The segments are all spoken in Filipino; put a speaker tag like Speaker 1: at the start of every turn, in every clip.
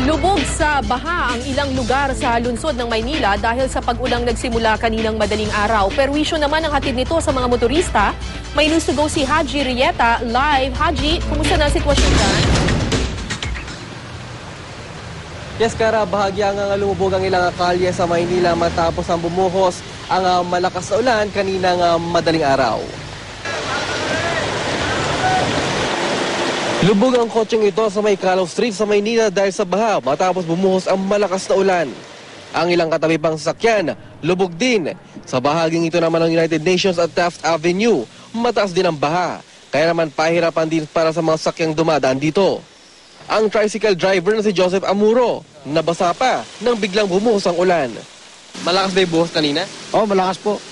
Speaker 1: Lubog sa baha ang ilang lugar sa lungsod ng Maynila dahil sa pag-ulang nagsimula kaninang madaling araw. Perwisyo naman ang hatid nito sa mga motorista. May news to go si Haji Rieta live. Haji, kumusta na ang sitwasyon dyan?
Speaker 2: Yes, Kara, bahagyang lumubog ang ilang kalye sa Maynila matapos ang bumuhos ang malakas na ulan kaninang madaling araw. Lubog ang kotseng ito sa may Calao Street sa Maynila dahil sa baha matapos bumuhos ang malakas na ulan. Ang ilang katabi pang sasakyan, lubog din. Sa bahaging ito naman ng United Nations at Taft Avenue, mataas din ang baha. Kaya naman pahirapan din para sa mga sakyang dumadaan dito. Ang tricycle driver na si Joseph Amuro, nabasa pa nang biglang bumuhos ang ulan. Malakas ba yung buhos kanina?
Speaker 3: Oo, malakas po.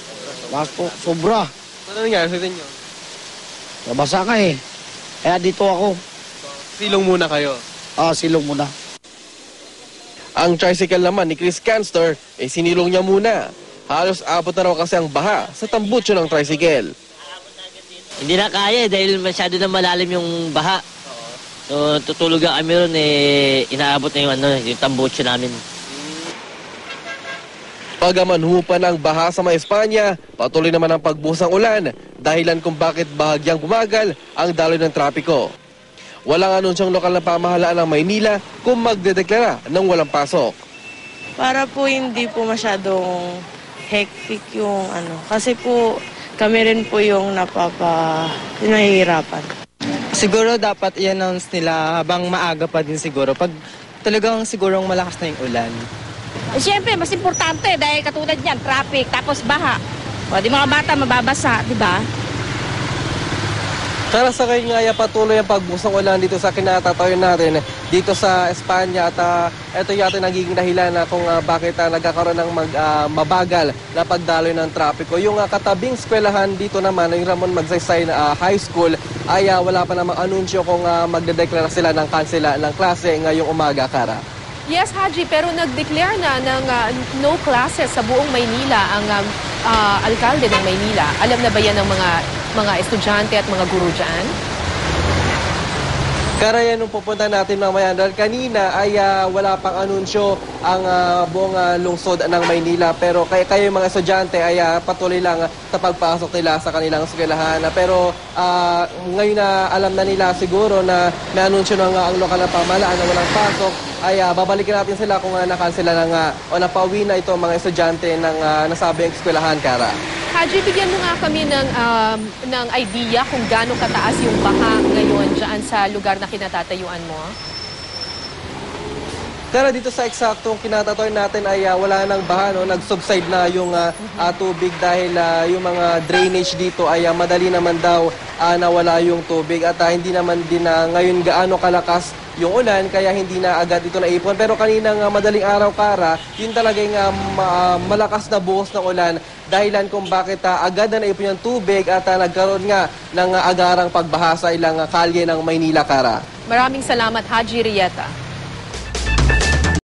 Speaker 3: Malakas po. Sobra.
Speaker 2: Ano nangyari sa inyo?
Speaker 3: Nabasa ka eh. Kaya dito ako.
Speaker 2: Silong muna kayo.
Speaker 3: Silong muna.
Speaker 2: Ang tricycle naman ni Chris Canster, sinilong niya muna. Halos abot na raw kasi ang baha sa tambutso ng tricycle.
Speaker 4: Hindi na kaya dahil masyado na malalim yung baha. So tutulog kami ron inaabot na yung tambutso namin.
Speaker 2: Pagaman humupa ng baha sa mga Espanya, patuloy naman ang pagbuhos ng ulan, dahilan kung bakit bahagyang bumagal ang daloy ng trapiko. Walang anunsyang lokal na pamahalaan ng Maynila kung magdedeklara ng walang pasok.
Speaker 5: Para po hindi po masyadong hectic yung kasi po kami rin po yung nahihirapan.
Speaker 6: Siguro dapat i-announce nila habang maaga pa din siguro. Pag talagang sigurong malakas na yung ulan.
Speaker 7: Siyempre, mas importante dahil katulad niyan, traffic, tapos baha. O, di mga bata mababasa, di ba?
Speaker 2: Para sa kayo nga, patuloy ang pagbuhos ng ulan dito sa kinatatayon natin dito sa Espanya at ito yata nagiging dahilan na kung bakit nagkakaroon ng mabagal na pagdaloy ng trapiko. Yung katabing eskwelahan dito naman, yung Ramon Magsaysay High School, ay wala pa namang anunsyo kung magdedeklara sila ng kansela ng klase ngayong umaga, Kara.
Speaker 1: Yes, Haji, pero nag-declare na ng no classes sa buong Maynila ang alkalde ng Maynila. Alam na ba yan ng mga estudyante at mga guro dyan?
Speaker 2: Kara, yan nung pupunta natin mamaya. Dahil kanina ay wala pang anunsyo ang buong lungsod ng Maynila. Pero kayo mga estudyante ay patuloy lang sa pagpasok nila sa kanilang eskwelahan. Pero ngayon na alam na nila siguro na may anunsyo ng ang lokal na pamahalaan na walang pasok, ay babalikin natin sila kung nakansela o napauwi na ito mga estudyante ng nasabing eskwelahan, Kara.
Speaker 1: Haji, bigyan mo nga kami ng idea kung gaano kataas yung baha ngayon dyan sa lugar na kinatatayuan mo.
Speaker 2: Kara, dito sa eksaktong kinatatoy natin ay wala nang baha, nag-subside na yung tubig dahil yung mga drainage dito ay madali naman daw nawala yung tubig at hindi naman din ngayon gaano kalakas yung ulan kaya hindi na agad ito naipon. Pero kaninang madaling araw, Kara, yun talagang malakas na buhos ng ulan dahilan kung bakit agad na naipon yung tubig at nagkaroon nga ng agarang pagbaha sa ilang kalye ng Maynila, Kara.
Speaker 1: Maraming salamat, Haji Rieta.